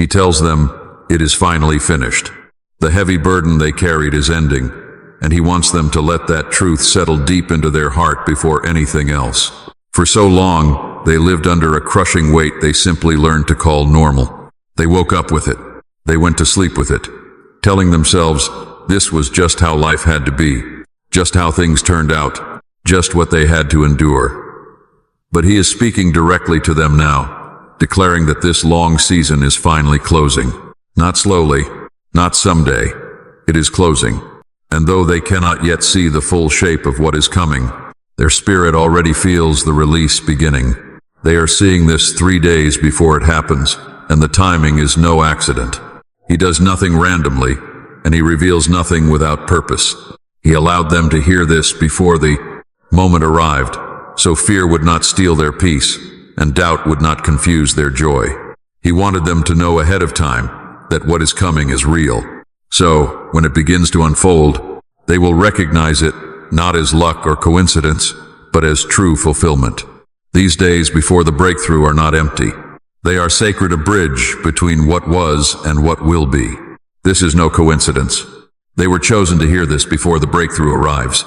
He tells them, it is finally finished. The heavy burden they carried is ending, and he wants them to let that truth settle deep into their heart before anything else. For so long, they lived under a crushing weight they simply learned to call normal. They woke up with it. They went to sleep with it, telling themselves this was just how life had to be, just how things turned out, just what they had to endure. But he is speaking directly to them now, declaring that this long season is finally closing. Not slowly, not someday. It is closing. And though they cannot yet see the full shape of what is coming, their spirit already feels the release beginning. They are seeing this 3 days before it happens, and the timing is no accident. He does nothing randomly, and he reveals nothing without purpose. He allowed them to hear this before the moment arrived, so fear would not steal their peace, and doubt would not confuse their joy. He wanted them to know ahead of time that what is coming is real. So, when it begins to unfold, they will recognize it not as luck or coincidence, but as true fulfillment. These days before the breakthrough are not empty. They are sacred, a bridge between what was and what will be. This is no coincidence. They were chosen to hear this before the breakthrough arrives.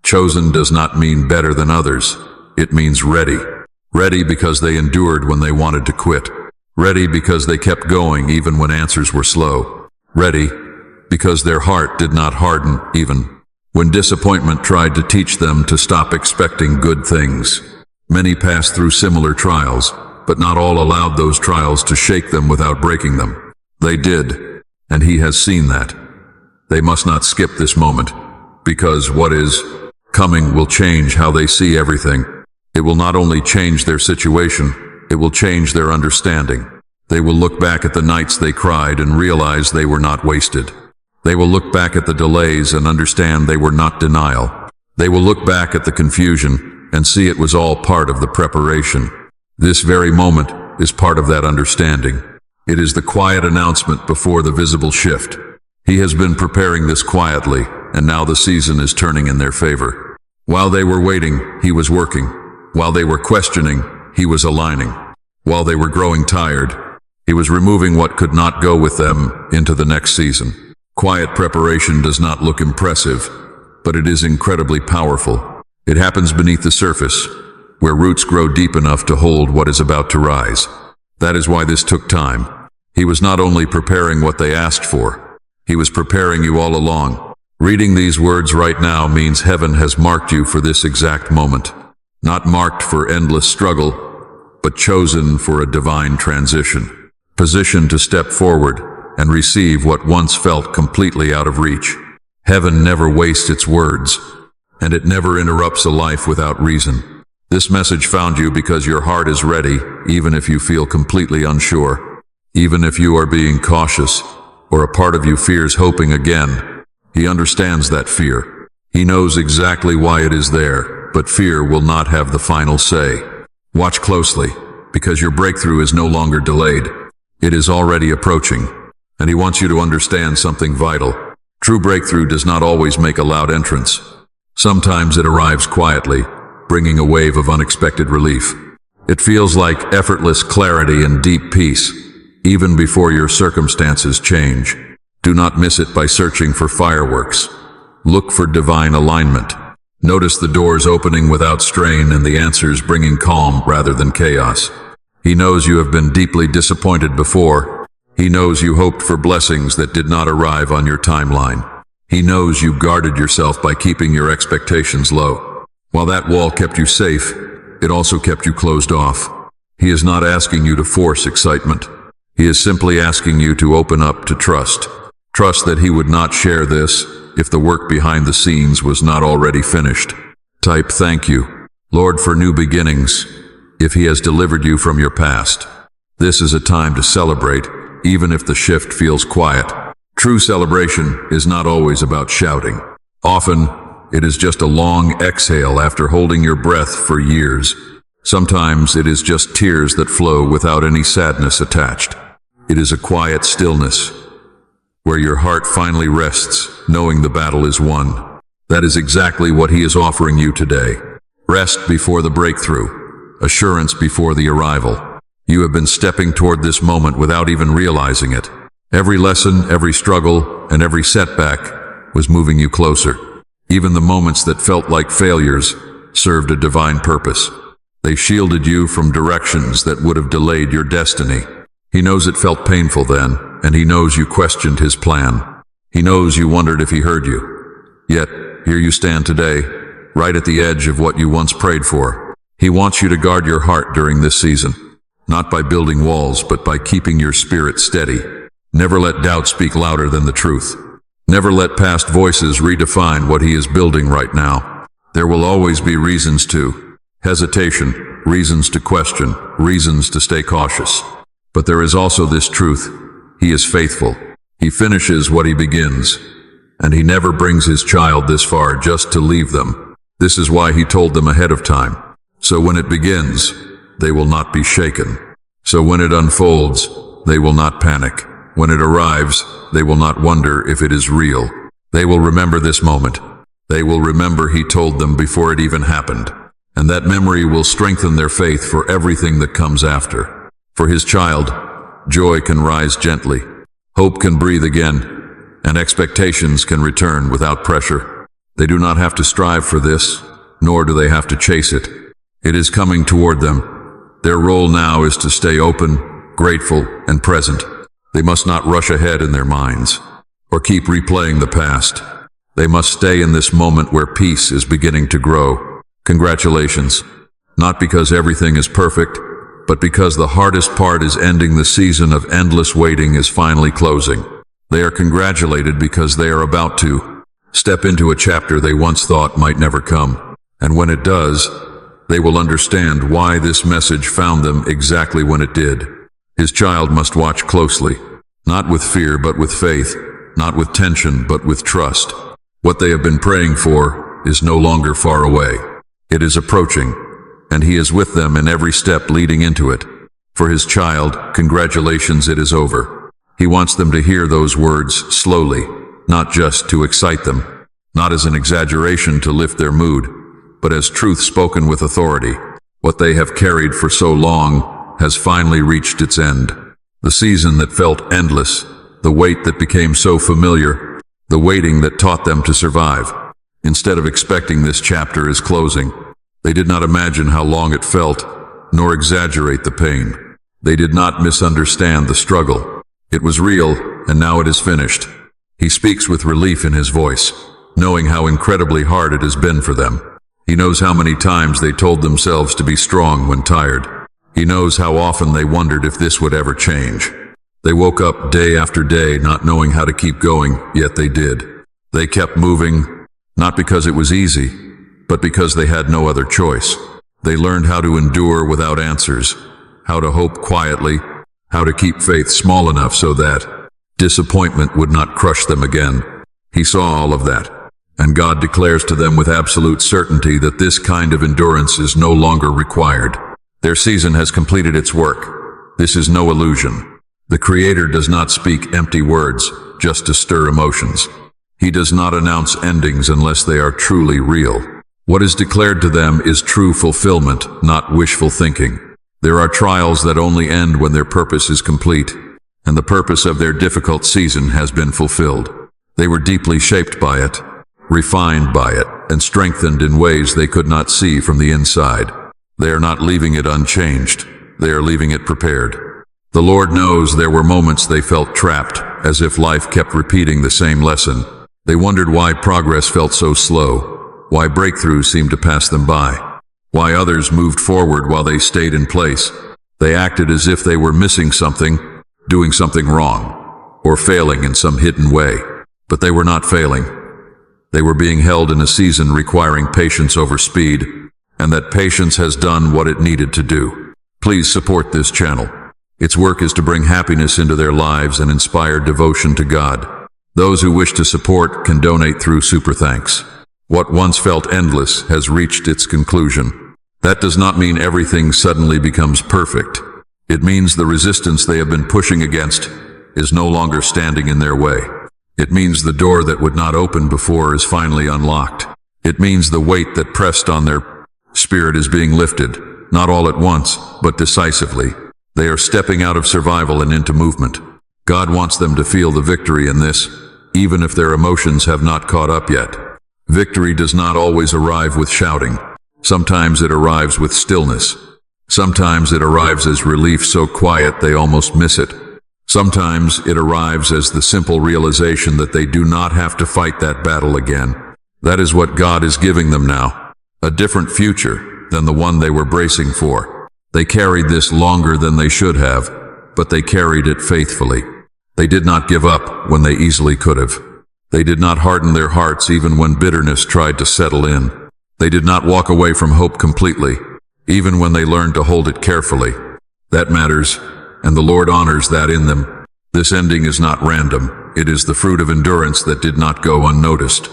Chosen does not mean better than others. It means ready. Ready because they endured when they wanted to quit. Ready because they kept going even when answers were slow. Ready because their heart did not harden even when disappointment tried to teach them to stop expecting good things. Many passed through similar trials, but not all allowed those trials to shake them without breaking them. They did, and he has seen that. They must not skip this moment, because what is coming will change how they see everything. It will not only change their situation, it will change their understanding. They will look back at the nights they cried and realize they were not wasted. They will look back at the delays and understand they were not denial. They will look back at the confusion and see it was all part of the preparation. This very moment is part of that understanding. It is the quiet announcement before the visible shift. He has been preparing this quietly, and now the season is turning in their favor. While they were waiting, he was working. While they were questioning, he was aligning. While they were growing tired, he was removing what could not go with them into the next season. Quiet preparation does not look impressive, but it is incredibly powerful. It happens beneath the surface, where roots grow deep enough to hold what is about to rise. That is why this took time. He was not only preparing what they asked for, he was preparing you all along. Reading these words right now means heaven has marked you for this exact moment. Not marked for endless struggle, but chosen for a divine transition. Positioned to step forward and receive what once felt completely out of reach. Heaven never wastes its words, and it never interrupts a life without reason. This message found you because your heart is ready, even if you feel completely unsure, even if you are being cautious, or a part of you fears hoping again. He understands that fear. He knows exactly why it is there, but fear will not have the final say. Watch closely, because your breakthrough is no longer delayed. It is already approaching. And he wants you to understand something vital. True breakthrough does not always make a loud entrance. Sometimes it arrives quietly, bringing a wave of unexpected relief. It feels like effortless clarity and deep peace, even before your circumstances change. Do not miss it by searching for fireworks. Look for divine alignment. Notice the doors opening without strain and the answers bringing calm rather than chaos. He knows you have been deeply disappointed before. He knows you hoped for blessings that did not arrive on your timeline. He knows you guarded yourself by keeping your expectations low. While that wall kept you safe, it also kept you closed off. He is not asking you to force excitement. He is simply asking you to open up to trust. Trust that he would not share this if the work behind the scenes was not already finished. Type thank you, Lord, for new beginnings, if he has delivered you from your past. This is a time to celebrate, even if the shift feels quiet. True celebration is not always about shouting. Often, it is just a long exhale after holding your breath for years. Sometimes it is just tears that flow without any sadness attached. It is a quiet stillness, where your heart finally rests, knowing the battle is won. That is exactly what he is offering you today. Rest before the breakthrough, assurance before the arrival. You have been stepping toward this moment without even realizing it. Every lesson, every struggle, and every setback was moving you closer. Even the moments that felt like failures served a divine purpose. They shielded you from directions that would have delayed your destiny. He knows it felt painful then, and he knows you questioned his plan. He knows you wondered if he heard you. Yet, here you stand today, right at the edge of what you once prayed for. He wants you to guard your heart during this season, not by building walls, but by keeping your spirit steady. Never let doubt speak louder than the truth. Never let past voices redefine what he is building right now. There will always be reasons to hesitation, reasons to question, reasons to stay cautious. But there is also this truth: he is faithful. He finishes what he begins, and he never brings his child this far just to leave them. This is why he told them ahead of time. So when it begins, they will not be shaken. So when it unfolds, they will not panic. When it arrives, they will not wonder if it is real. They will remember this moment. They will remember he told them before it even happened. And that memory will strengthen their faith for everything that comes after. For his child, joy can rise gently, hope can breathe again, and expectations can return without pressure. They do not have to strive for this, nor do they have to chase it. It is coming toward them. Their role now is to stay open, grateful, and present. They must not rush ahead in their minds, or keep replaying the past. They must stay in this moment where peace is beginning to grow. Congratulations, not because everything is perfect, but because the hardest part is ending. The season of endless waiting is finally closing. They are congratulated because they are about to step into a chapter they once thought might never come. And when it does, they will understand why this message found them exactly when it did. His child must watch closely, not with fear but with faith, not with tension but with trust. What they have been praying for is no longer far away. It is approaching, and he is with them in every step leading into it. For his child, congratulations, it is over. He wants them to hear those words slowly, not just to excite them, not as an exaggeration to lift their mood, but as truth spoken with authority. What they have carried for so long has finally reached its end. The season that felt endless, the wait that became so familiar, the waiting that taught them to survive. Instead of expecting this chapter is closing, they did not imagine how long it felt, nor exaggerate the pain. They did not misunderstand the struggle. It was real, and now it is finished. He speaks with relief in his voice, knowing how incredibly hard it has been for them. He knows how many times they told themselves to be strong when tired. He knows how often they wondered if this would ever change. They woke up day after day not knowing how to keep going, yet they did. They kept moving, not because it was easy, but because they had no other choice. They learned how to endure without answers, how to hope quietly, how to keep faith small enough so that disappointment would not crush them again. He saw all of that, and God declares to them with absolute certainty that this kind of endurance is no longer required. Their season has completed its work. This is no illusion. The Creator does not speak empty words just to stir emotions. He does not announce endings unless they are truly real. What is declared to them is true fulfillment, not wishful thinking. There are trials that only end when their purpose is complete, and the purpose of their difficult season has been fulfilled. They were deeply shaped by it, refined by it, and strengthened in ways they could not see from the inside. They are not leaving it unchanged. They are leaving it prepared. The Lord knows there were moments they felt trapped, as if life kept repeating the same lesson. They wondered why progress felt so slow, why breakthroughs seemed to pass them by, why others moved forward while they stayed in place. They acted as if they were missing something, doing something wrong, or failing in some hidden way. But they were not failing. They were being held in a season requiring patience over speed, and that patience has done what it needed to do. Please support this channel. Its work is to bring happiness into their lives and inspire devotion to God. Those who wish to support can donate through Super Thanks. What once felt endless has reached its conclusion. That does not mean everything suddenly becomes perfect. It means the resistance they have been pushing against is no longer standing in their way. It means the door that would not open before is finally unlocked. It means the weight that pressed on their spirit is being lifted, not all at once, but decisively. They are stepping out of survival and into movement. God wants them to feel the victory in this, even if their emotions have not caught up yet. Victory does not always arrive with shouting. Sometimes it arrives with stillness. Sometimes it arrives as relief so quiet they almost miss it. Sometimes it arrives as the simple realization that they do not have to fight that battle again. That is what God is giving them now. A different future than the one they were bracing for. They carried this longer than they should have, but they carried it faithfully. They did not give up when they easily could have. They did not harden their hearts even when bitterness tried to settle in. They did not walk away from hope completely, even when they learned to hold it carefully. That matters, and the Lord honors that in them. This ending is not random. It is the fruit of endurance that did not go unnoticed.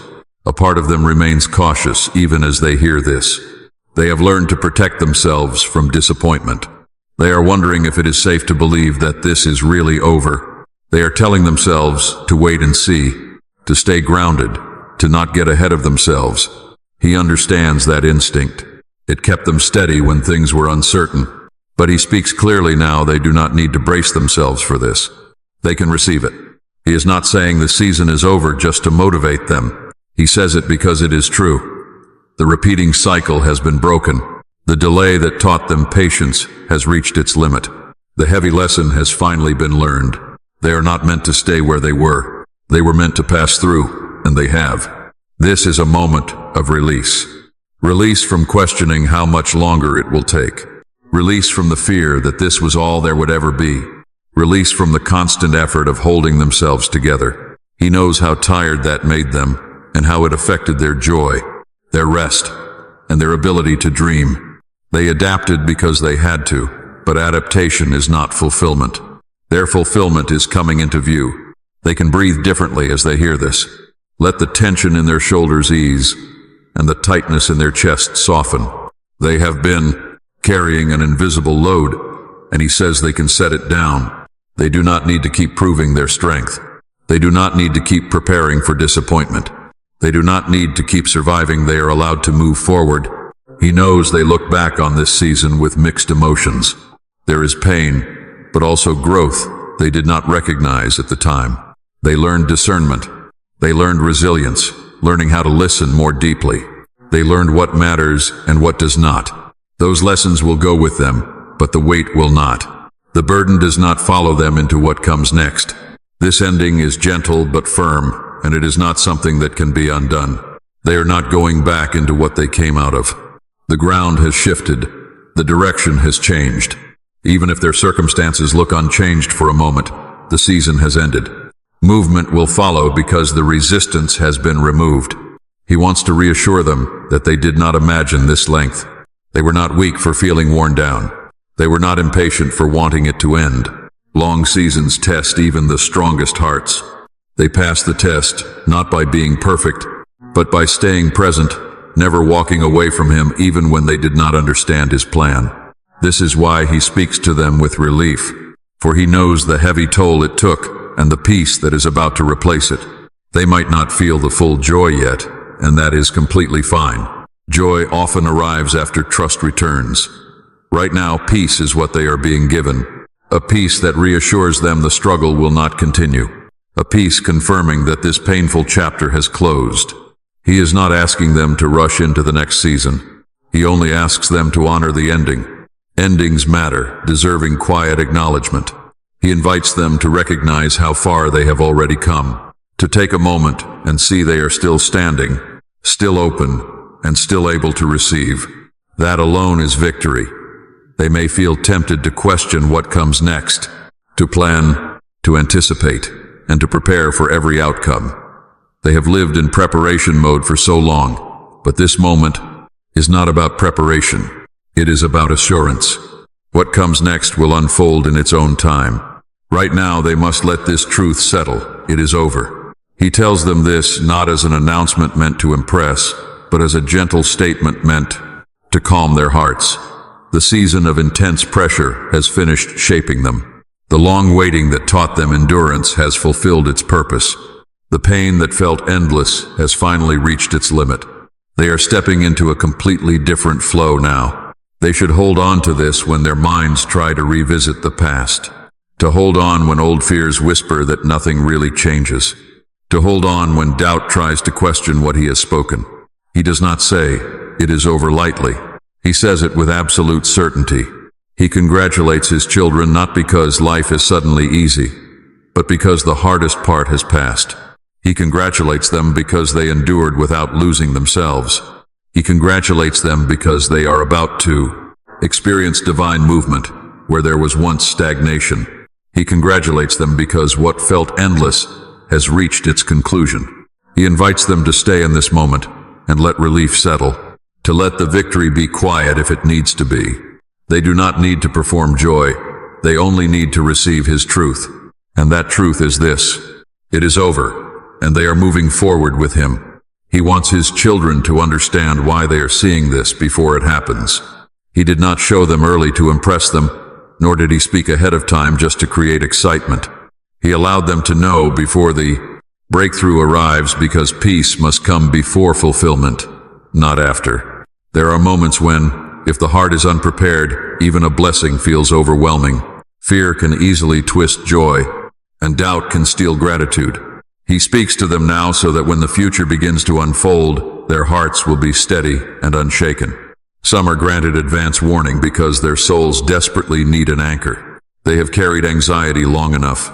A part of them remains cautious even as they hear this. They have learned to protect themselves from disappointment. They are wondering if it is safe to believe that this is really over. They are telling themselves to wait and see, to stay grounded, to not get ahead of themselves. He understands that instinct. It kept them steady when things were uncertain. But he speaks clearly now. They do not need to brace themselves for this. They can receive it. He is not saying the season is over just to motivate them. He says it because it is true. The repeating cycle has been broken. The delay that taught them patience has reached its limit. The heavy lesson has finally been learned. They are not meant to stay where they were. They were meant to pass through, and they have. This is a moment of release. Release from questioning how much longer it will take. Release from the fear that this was all there would ever be. Release from the constant effort of holding themselves together. He knows how tired that made them, and how it affected their joy, their rest, and their ability to dream. They adapted because they had to, but adaptation is not fulfillment. Their fulfillment is coming into view. They can breathe differently as they hear this. Let the tension in their shoulders ease, and the tightness in their chest soften. They have been carrying an invisible load, and he says they can set it down. They do not need to keep proving their strength. They do not need to keep preparing for disappointment. They do not need to keep surviving. They are allowed to move forward. He knows they look back on this season with mixed emotions. There is pain, but also growth they did not recognize at the time. They learned discernment. They learned resilience, learning how to listen more deeply. They learned what matters and what does not. Those lessons will go with them, but the weight will not. The burden does not follow them into what comes next. This ending is gentle but firm, and it is not something that can be undone. They are not going back into what they came out of. The ground has shifted. The direction has changed. Even if their circumstances look unchanged for a moment, the season has ended. Movement will follow because the resistance has been removed. He wants to reassure them that they did not imagine this length. They were not weak for feeling worn down. They were not impatient for wanting it to end. Long seasons test even the strongest hearts. They pass the test not by being perfect, but by staying present, never walking away from him even when they did not understand his plan. This is why he speaks to them with relief, for he knows the heavy toll it took and the peace that is about to replace it. They might not feel the full joy yet, and that is completely fine. Joy often arrives after trust returns. Right now, peace is what they are being given. A peace that reassures them the struggle will not continue. A peace confirming that this painful chapter has closed. He is not asking them to rush into the next season. He only asks them to honor the ending. Endings matter, deserving quiet acknowledgement. He invites them to recognize how far they have already come, to take a moment and see they are still standing, still open, and still able to receive. That alone is victory. They may feel tempted to question what comes next, to plan, to anticipate, and to prepare for every outcome. They have lived in preparation mode for so long, but this moment is not about preparation. It is about assurance. What comes next will unfold in its own time. Right now, they must let this truth settle. It is over. He tells them this not as an announcement meant to impress, but as a gentle statement meant to calm their hearts. The season of intense pressure has finished shaping them. The long waiting that taught them endurance has fulfilled its purpose. The pain that felt endless has finally reached its limit. They are stepping into a completely different flow now. They should hold on to this when their minds try to revisit the past. To hold on when old fears whisper that nothing really changes. To hold on when doubt tries to question what he has spoken. He does not say, "It is over," lightly. He says it with absolute certainty. He congratulates his children not because life is suddenly easy, but because the hardest part has passed. He congratulates them because they endured without losing themselves. He congratulates them because they are about to experience divine movement where there was once stagnation. He congratulates them because what felt endless has reached its conclusion. He invites them to stay in this moment and let relief settle, to let the victory be quiet if it needs to be. They do not need to perform joy. They only need to receive his truth. And that truth is this: it is over, and they are moving forward with him. He wants his children to understand why they are seeing this before it happens. He did not show them early to impress them, nor did he speak ahead of time just to create excitement. He allowed them to know before the breakthrough arrives, because peace must come before fulfillment, not after. There are moments when, if the heart is unprepared, even a blessing feels overwhelming. Fear can easily twist joy, and doubt can steal gratitude. He speaks to them now so that when the future begins to unfold, their hearts will be steady and unshaken. Some are granted advance warning because their souls desperately need an anchor. They have carried anxiety long enough.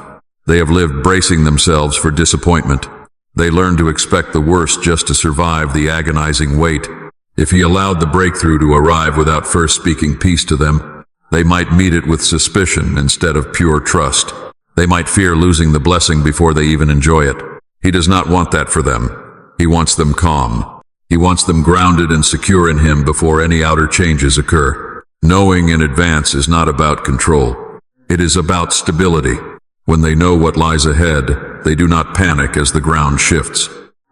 They have lived bracing themselves for disappointment. They learn to expect the worst just to survive the agonizing wait. If he allowed the breakthrough to arrive without first speaking peace to them, they might meet it with suspicion instead of pure trust. They might fear losing the blessing before they even enjoy it. He does not want that for them. He wants them calm. He wants them grounded and secure in him before any outer changes occur. Knowing in advance is not about control. It is about stability. When they know what lies ahead, they do not panic as the ground shifts.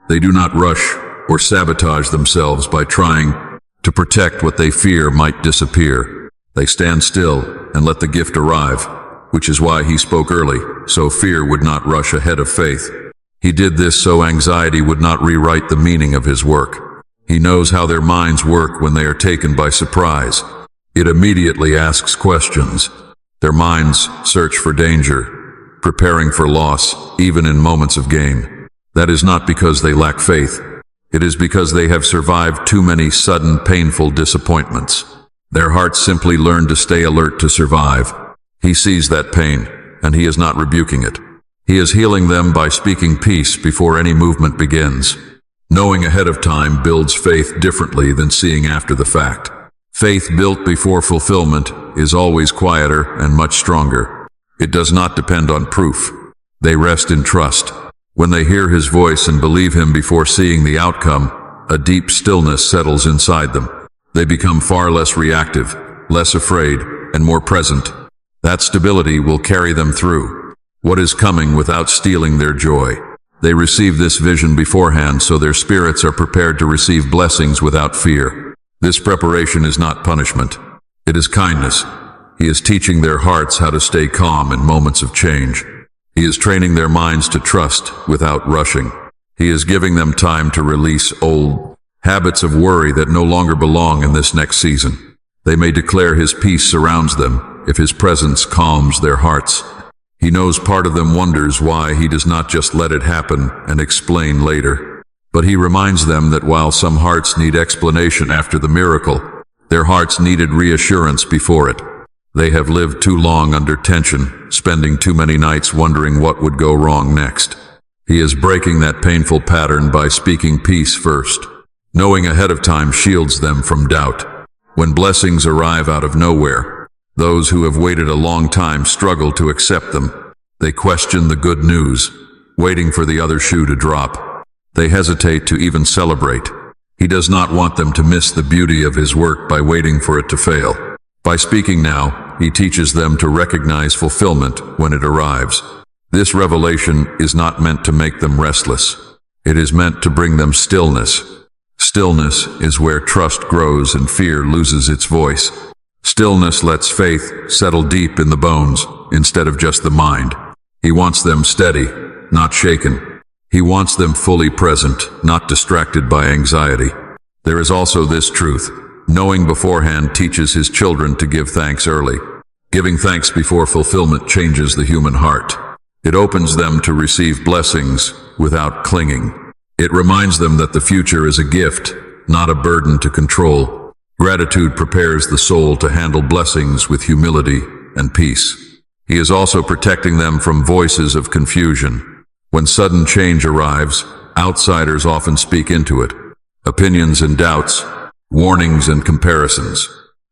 They do not rush or sabotage themselves by trying to protect what they fear might disappear. They stand still and let the gift arrive, which is why he spoke early, so fear would not rush ahead of faith. He did this so anxiety would not rewrite the meaning of his work. He knows how their minds work when they are taken by surprise. It immediately asks questions. Their minds search for danger, preparing for loss, even in moments of gain. That is not because they lack faith. It is because they have survived too many sudden, painful disappointments. Their hearts simply learn to stay alert to survive. He sees that pain, and he is not rebuking it. He is healing them by speaking peace before any movement begins. Knowing ahead of time builds faith differently than seeing after the fact. Faith built before fulfillment is always quieter and much stronger. It does not depend on proof. They rest in trust. When they hear his voice and believe him before seeing the outcome, a deep stillness settles inside them. They become far less reactive, less afraid, and more present. That stability will carry them through what is coming without stealing their joy. They receive this vision beforehand so their spirits are prepared to receive blessings without fear. This preparation is not punishment. It is kindness. He is teaching their hearts how to stay calm in moments of change. He is training their minds to trust without rushing. He is giving them time to release old habits of worry that no longer belong in this next season. They may declare his peace surrounds them if his presence calms their hearts. He knows part of them wonders why he does not just let it happen and explain later. But he reminds them that while some hearts need explanation after the miracle, their hearts needed reassurance before it. They have lived too long under tension, spending too many nights wondering what would go wrong next. He is breaking that painful pattern by speaking peace first. Knowing ahead of time shields them from doubt. When blessings arrive out of nowhere, those who have waited a long time struggle to accept them. They question the good news, waiting for the other shoe to drop. They hesitate to even celebrate. He does not want them to miss the beauty of his work by waiting for it to fail. By speaking now, he teaches them to recognize fulfillment when it arrives. This revelation is not meant to make them restless. It is meant to bring them stillness. Stillness is where trust grows and fear loses its voice. Stillness lets faith settle deep in the bones instead of just the mind. He wants them steady, not shaken. He wants them fully present, not distracted by anxiety. There is also this truth. Knowing beforehand teaches his children to give thanks early. Giving thanks before fulfillment changes the human heart. It opens them to receive blessings without clinging. It reminds them that the future is a gift, not a burden to control. Gratitude prepares the soul to handle blessings with humility and peace. He is also protecting them from voices of confusion. When sudden change arrives, outsiders often speak into it. Opinions and doubts, warnings and comparisons.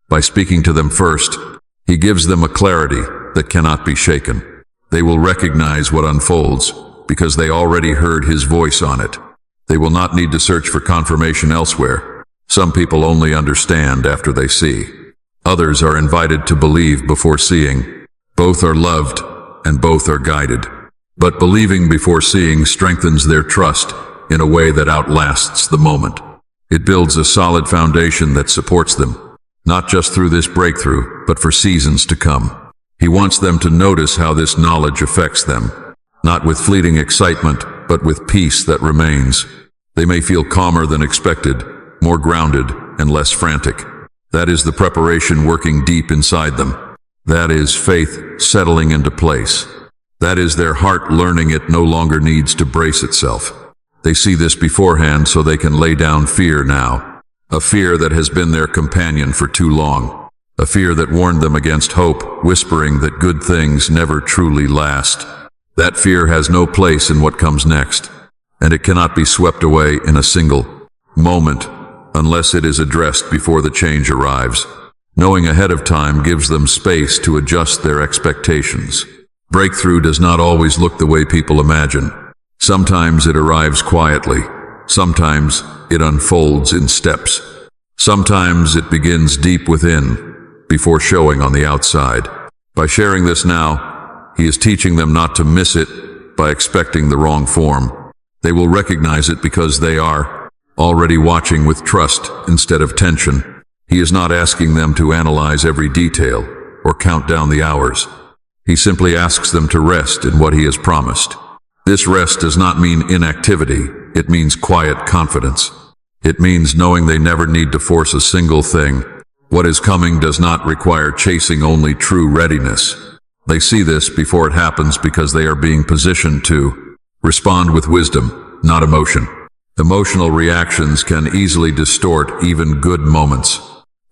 By speaking to them first, he gives them a clarity that cannot be shaken. They will recognize what unfolds because they already heard his voice on it. They will not need to search for confirmation elsewhere. Some people only understand after they see. Others are invited to believe before seeing. Both are loved and both are guided. But believing before seeing strengthens their trust in a way that outlasts the moment. It builds a solid foundation that supports them, not just through this breakthrough, but for seasons to come. He wants them to notice how this knowledge affects them, not with fleeting excitement, but with peace that remains. They may feel calmer than expected, more grounded and less frantic. That is the preparation working deep inside them. That is faith settling into place. That is their heart learning it no longer needs to brace itself. They see this beforehand so they can lay down fear now. A fear that has been their companion for too long. A fear that warned them against hope, whispering that good things never truly last. That fear has no place in what comes next, and it cannot be swept away in a single moment unless it is addressed before the change arrives. Knowing ahead of time gives them space to adjust their expectations. Breakthrough does not always look the way people imagine. Sometimes it arrives quietly. Sometimes it unfolds in steps. Sometimes it begins deep within, before showing on the outside. By sharing this now, he is teaching them not to miss it by expecting the wrong form. They will recognize it because they are already watching with trust instead of tension. He is not asking them to analyze every detail or count down the hours. He simply asks them to rest in what he has promised. This rest does not mean inactivity. It means quiet confidence. It means knowing they never need to force a single thing. What is coming does not require chasing only true readiness. They see this before it happens because they are being positioned to respond with wisdom, not emotion. Emotional reactions can easily distort even good moments.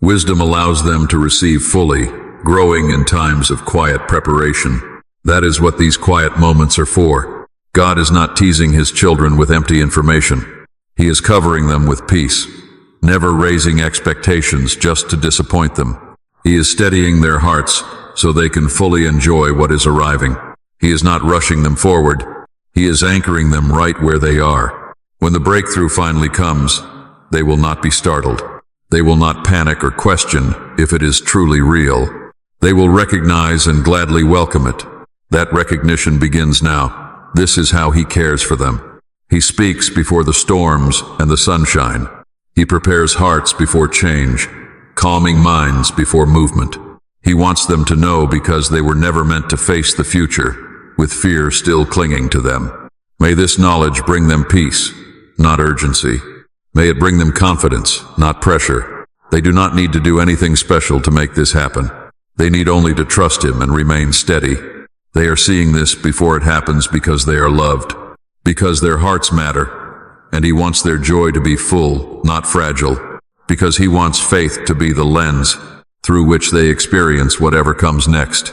Wisdom allows them to receive fully, growing in times of quiet preparation. That is what these quiet moments are for. God is not teasing his children with empty information. He is covering them with peace, never raising expectations just to disappoint them. He is steadying their hearts so they can fully enjoy what is arriving. He is not rushing them forward. He is anchoring them right where they are. When the breakthrough finally comes, they will not be startled. They will not panic or question if it is truly real. They will recognize and gladly welcome it. That recognition begins now. This is how he cares for them. He speaks before the storms and the sunshine. He prepares hearts before change, calming minds before movement. He wants them to know because they were never meant to face the future, with fear still clinging to them. May this knowledge bring them peace, not urgency. May it bring them confidence, not pressure. They do not need to do anything special to make this happen. They need only to trust him and remain steady. They are seeing this before it happens because they are loved, because their hearts matter, and he wants their joy to be full, not fragile, because he wants faith to be the lens through which they experience whatever comes next.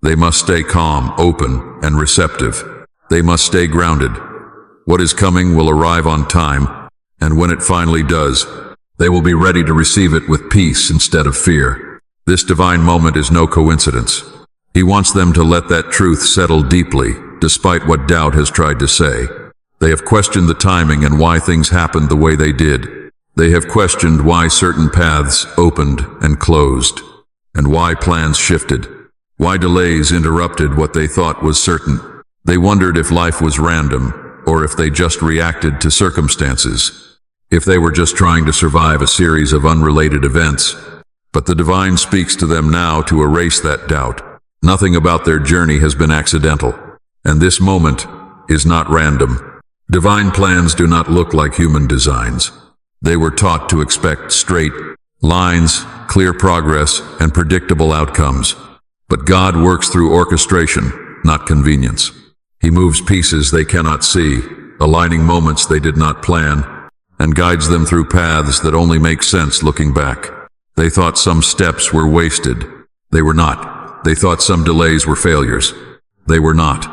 They must stay calm, open, and receptive. They must stay grounded. What is coming will arrive on time, and when it finally does, they will be ready to receive it with peace instead of fear. This divine moment is no coincidence. He wants them to let that truth settle deeply, despite what doubt has tried to say. They have questioned the timing and why things happened the way they did. They have questioned why certain paths opened and closed, and why plans shifted, why delays interrupted what they thought was certain. They wondered if life was random, or if they just reacted to circumstances, if they were just trying to survive a series of unrelated events. But the divine speaks to them now to erase that doubt. Nothing about their journey has been accidental, and this moment is not random. Divine plans do not look like human designs. They were taught to expect straight, Lines, clear progress, and predictable outcomes. But God works through orchestration, not convenience. He moves pieces they cannot see, aligning moments they did not plan, and guides them through paths that only make sense looking back. They thought some steps were wasted. They were not. They thought some delays were failures. They were not.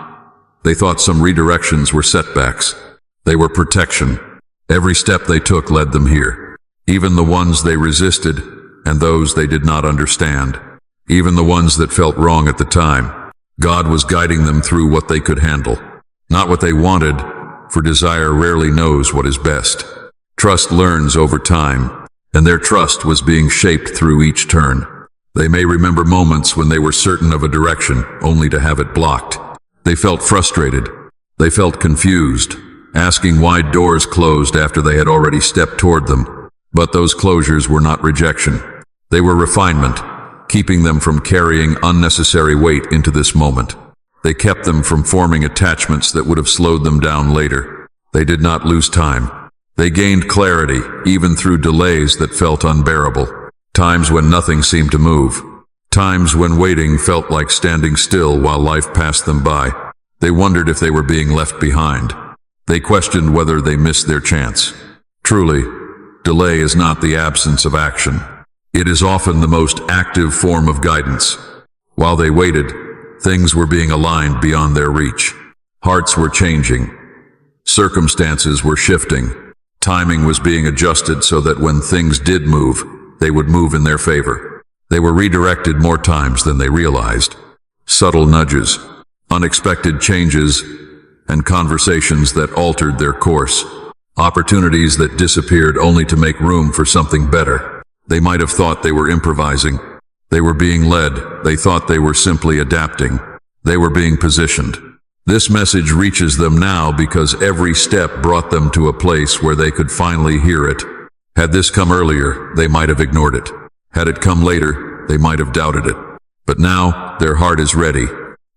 They thought some redirections were setbacks. They were protection. Every step they took led them here. Even the ones they resisted, and those they did not understand. Even the ones that felt wrong at the time. God was guiding them through what they could handle. Not what they wanted, for desire rarely knows what is best. Trust learns over time, and their trust was being shaped through each turn. They may remember moments when they were certain of a direction, only to have it blocked. They felt frustrated. They felt confused, asking why doors closed after they had already stepped toward them. But those closures were not rejection. They were refinement, keeping them from carrying unnecessary weight into this moment. They kept them from forming attachments that would have slowed them down later. They did not lose time. They gained clarity, even through delays that felt unbearable. Times when nothing seemed to move. Times when waiting felt like standing still while life passed them by. They wondered if they were being left behind. They questioned whether they missed their chance. Truly, delay is not the absence of action. It is often the most active form of guidance. While they waited, things were being aligned beyond their reach. Hearts were changing. Circumstances were shifting. Timing was being adjusted so that when things did move, they would move in their favor. They were redirected more times than they realized. Subtle nudges, unexpected changes, and conversations that altered their course. Opportunities that disappeared only to make room for something better. They might have thought they were improvising. They were being led. They thought they were simply adapting. They were being positioned. This message reaches them now because every step brought them to a place where they could finally hear it. Had this come earlier, they might have ignored it. Had it come later, they might have doubted it. But now, their heart is ready.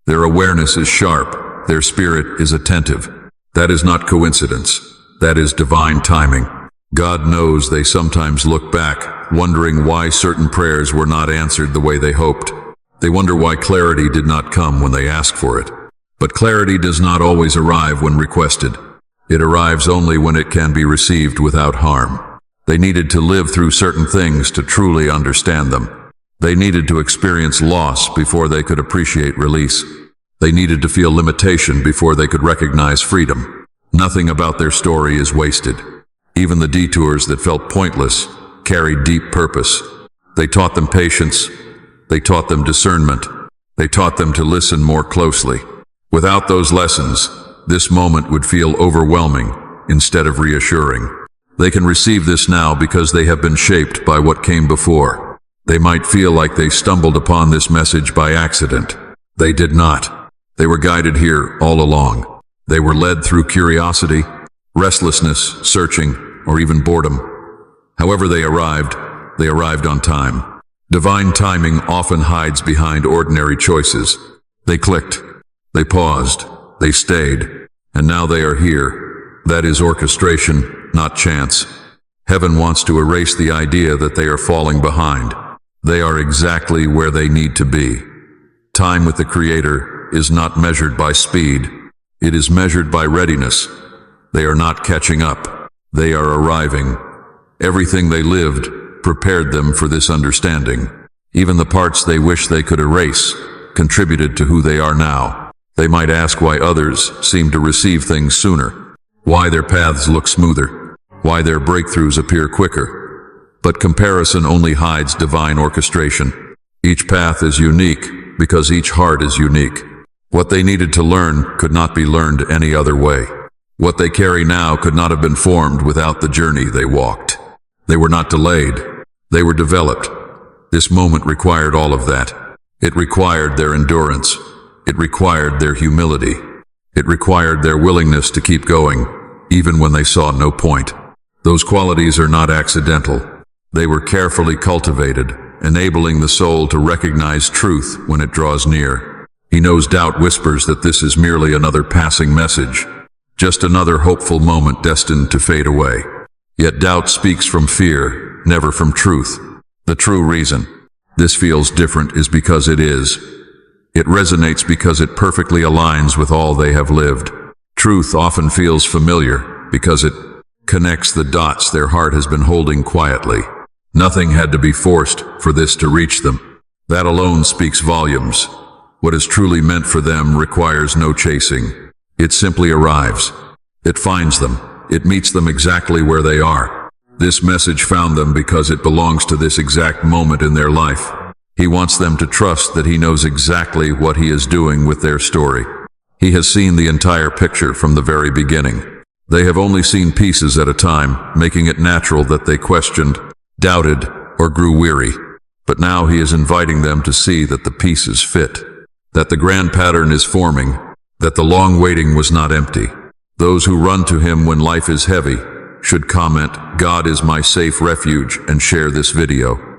Their awareness is sharp. Their spirit is attentive. That is not coincidence. That is divine timing. God knows they sometimes look back, wondering why certain prayers were not answered the way they hoped. They wonder why clarity did not come when they asked for it. But clarity does not always arrive when requested. It arrives only when it can be received without harm. They needed to live through certain things to truly understand them. They needed to experience loss before they could appreciate release. They needed to feel limitation before they could recognize freedom. Nothing about their story is wasted. Even the detours that felt pointless carried deep purpose. They taught them patience. They taught them discernment. They taught them to listen more closely. Without those lessons, this moment would feel overwhelming instead of reassuring. They can receive this now because they have been shaped by what came before. They might feel like they stumbled upon this message by accident. They did not. They were guided here all along. They were led through curiosity, restlessness, searching, or even boredom. However they arrived on time. Divine timing often hides behind ordinary choices. They clicked. They paused. They stayed. And now they are here. That is orchestration, not chance. Heaven wants to erase the idea that they are falling behind. They are exactly where they need to be. Time with the Creator is not measured by speed. It is measured by readiness. They are not catching up. They are arriving. Everything they lived prepared them for this understanding. Even the parts they wish they could erase contributed to who they are now. They might ask why others seem to receive things sooner, why their paths look smoother, why their breakthroughs appear quicker. But comparison only hides divine orchestration. Each path is unique because each heart is unique. What they needed to learn could not be learned any other way. What they carry now could not have been formed without the journey they walked. They were not delayed. They were developed. This moment required all of that. It required their endurance. It required their humility. It required their willingness to keep going, even when they saw no point. Those qualities are not accidental. They were carefully cultivated, enabling the soul to recognize truth when it draws near. He knows doubt whispers that this is merely another passing message, just another hopeful moment destined to fade away. Yet doubt speaks from fear, never from truth. The true reason this feels different is because it is. It resonates because it perfectly aligns with all they have lived. Truth often feels familiar because it connects the dots their heart has been holding quietly. Nothing had to be forced for this to reach them. That alone speaks volumes. What is truly meant for them requires no chasing. It simply arrives. It finds them. It meets them exactly where they are. This message found them because it belongs to this exact moment in their life. He wants them to trust that he knows exactly what he is doing with their story. He has seen the entire picture from the very beginning. They have only seen pieces at a time, making it natural that they questioned, doubted, or grew weary. But now he is inviting them to see that the pieces fit, that the grand pattern is forming, that the long waiting was not empty. Those who run to him when life is heavy should comment, "God is my safe refuge," and share this video.